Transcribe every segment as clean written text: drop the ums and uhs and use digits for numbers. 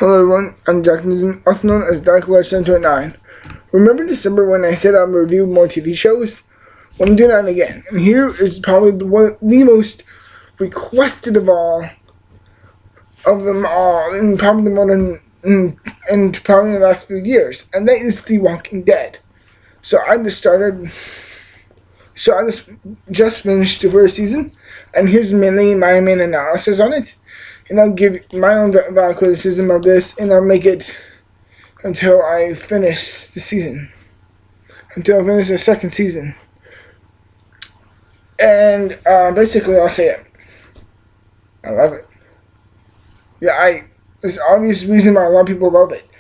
Hello everyone, I'm Jack Newton, also known as Dark Lord 729. Remember December when I said I'd review more TV shows? Well, I'm doing that again. And here is probably the most requested of them all, and probably the more than and probably in the last few years, and that is The Walking Dead. So I just finished the first season, and here's mainly my main analysis on it. And I'll give my own valid criticism of this, and I'll make it until I finish the season. Until I finish the second season. And basically, I'll say it. I love it. Yeah, there's obvious reason why a lot of people love it.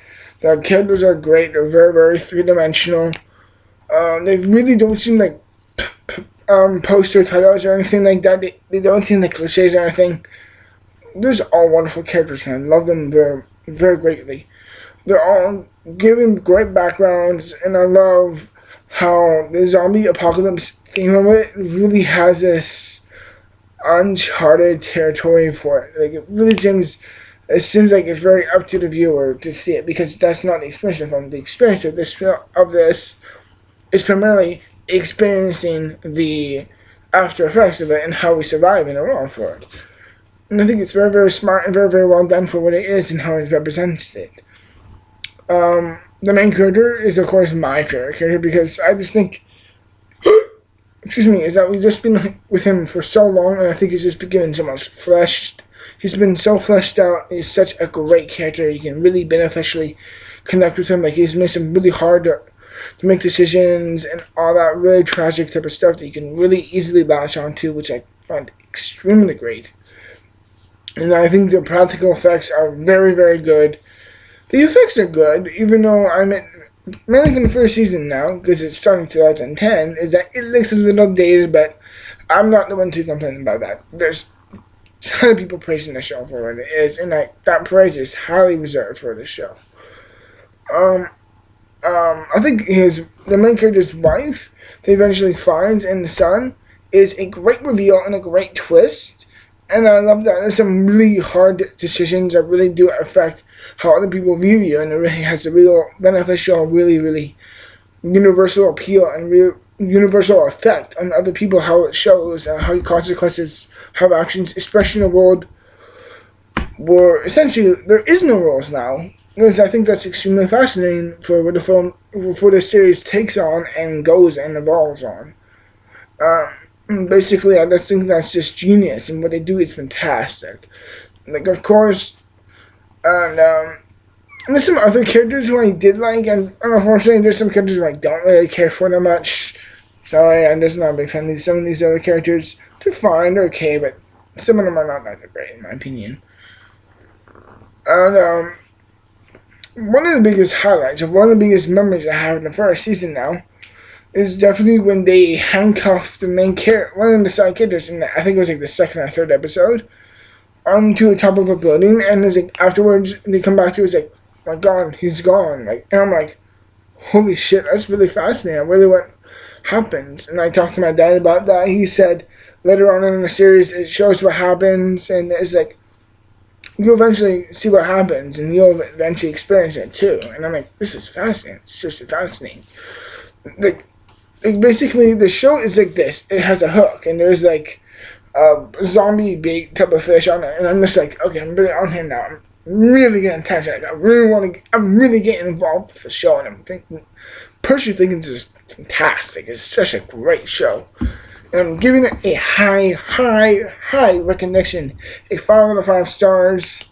The characters are great. They're very, very three-dimensional. They really don't seem like poster cutouts or anything like that. They don't seem like cliches or anything. There's all wonderful characters, and I love them very, very greatly. They're all given great backgrounds, and I love how the zombie apocalypse theme of it really has this uncharted territory for it. Like, it seems like it's very up to the viewer to see it, because that's not the experience of them. The experience of this is primarily experiencing the after effects of it and how we survive in the world for it. And I think it's very, very smart and very, very well done for what it is and how it represents it. The main character is, of course, my favorite character, because I just think, is that we've just been with him for so long, and I think he's just been given so much he's been so fleshed out. He's such a great character. You can really beneficially connect with him. Like, he's made some really hard to make decisions and all that really tragic type of stuff that you can really easily latch onto, which I find extremely great. And I think the practical effects are very, very good. The effects are good, even though I'm mainly in the first season now, because it's starting 2010, is that it looks a little dated, but I'm not the one to complain about that. There's a ton of people praising the show for what it is, and that praise is highly reserved for the show. I think the main character's wife that eventually finds in the son is a great reveal and a great twist. And I love that there's some really hard decisions that really do affect how other people view you, and it really has a real beneficial, really, really universal appeal and real universal effect on other people, how it shows how consequences have actions, especially in a world where essentially there is no rules now. Because I think that's extremely fascinating for what the series takes on and goes and evolves on. Basically, I just think that's just genius, and what they do is fantastic. Like, of course, and there's some other characters who I did like, and unfortunately, there's some characters who I don't really care for that much. Sorry, I'm just not a big fan of some of these other characters. They're fine, they're okay, but some of them are not that great, in my opinion. And one of the biggest highlights, or one of the biggest memories I have in the first season now, is definitely when they handcuff the main character, one of the side characters, in I think it was like the second or third episode, onto the top of a building, and it's like afterwards they come back to it, it's like, oh my god, he's gone. Like, and I'm like, holy shit, that's really fascinating. I really what happens. And I talked to my dad about that. He said later on in the series it shows what happens, and it's like you'll eventually see what happens, and you'll eventually experience it too. And I'm like, this is fascinating. It's just fascinating. Like basically, the show is like this. It has a hook, and there's like a zombie bait type of fish on it, and I'm just like, okay, I'm really on here now. I'm really getting attached. Like, I'm really getting involved with the show, and I'm personally thinking this is fantastic. It's such a great show, and I'm giving it a high recognition, a 5 out of 5 stars,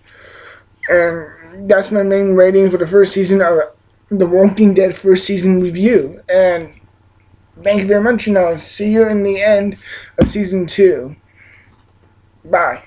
and that's my main rating for the first season of The Walking Dead first season review. And thank you very much, and I'll see you in the end of season 2. Bye.